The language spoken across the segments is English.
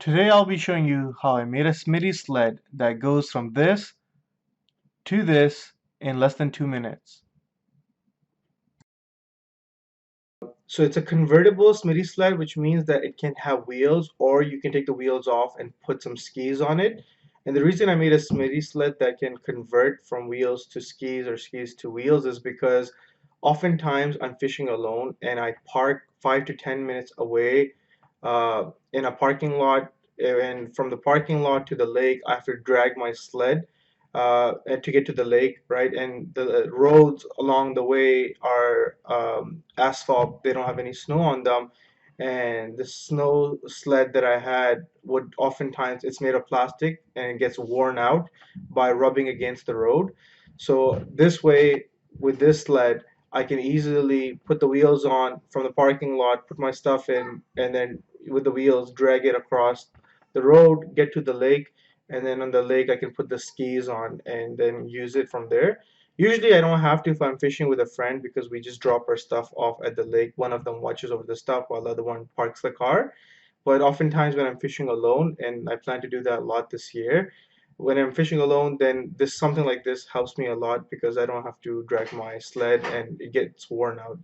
Today I'll be showing you how I made a Smitty sled that goes from this to this in less than 2 minutes. So it's a convertible Smitty sled, which means that it can have wheels, or you can take the wheels off and put some skis on it. And the reason I made a Smitty sled that can convert from wheels to skis or skis to wheels is because oftentimes I'm fishing alone and I park 5 to 10 minutes away in a parking lot, and from the parking lot to the lake I have to drag my sled and to get to the lake, right? And the roads along the way are asphalt; they don't have any snow on them. And the snow sled that I had would oftentimes, it's made of plastic and it gets worn out by rubbing against the road. So this way, with this sled, I can easily put the wheels on from the parking lot, put my stuff in, and then with the wheels drag it across the road, get to the lake, and then on the lake I can put the skis on and then use it from there. Usually I don't have to if I'm fishing with a friend, because we just drop our stuff off at the lake. One of them watches over the stuff while the other one parks the car. But oftentimes when I'm fishing alone, and I plan to do that a lot this year, when I'm fishing alone, then this something like this helps me a lot because I don't have to drag my sled and it gets worn out.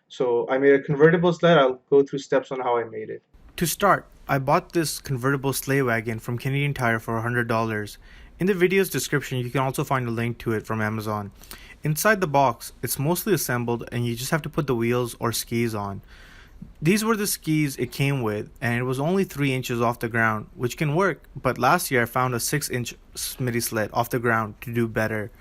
So I made a convertible sled. I'll go through steps on how I made it. To start, I bought this convertible sleigh wagon from Canadian Tire for $100. In the video's description, you can also find a link to it from Amazon. Inside the box, it's mostly assembled and you just have to put the wheels or skis on. These were the skis it came with, and it was only 3 inches off the ground, which can work, but last year I found a 6-inch Smitty sled off the ground to do better.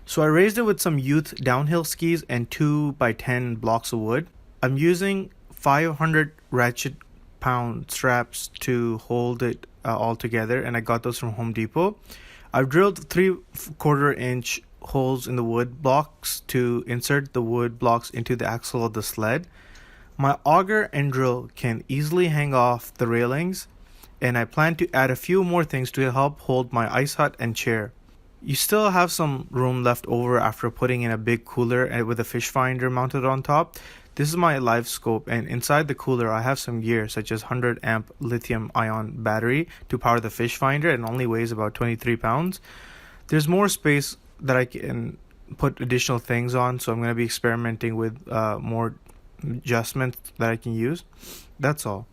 So I raised it with some youth downhill skis and 2x10 blocks of wood. I'm using 500 ratchet pound straps to hold it all together, and I got those from Home Depot. I've drilled 3/4 inch holes in the wood blocks to insert the wood blocks into the axle of the sled. My auger and drill can easily hang off the railings, and I plan to add a few more things to help hold my ice hut and chair. You still have some room left over after putting in a big cooler and with a fish finder mounted on top. This is my live scope, and inside the cooler I have some gear such as 100 amp lithium ion battery to power the fish finder, and only weighs about 23 pounds. There's more space that I can put additional things on, so I'm going to be experimenting with more adjustments that I can use. That's all.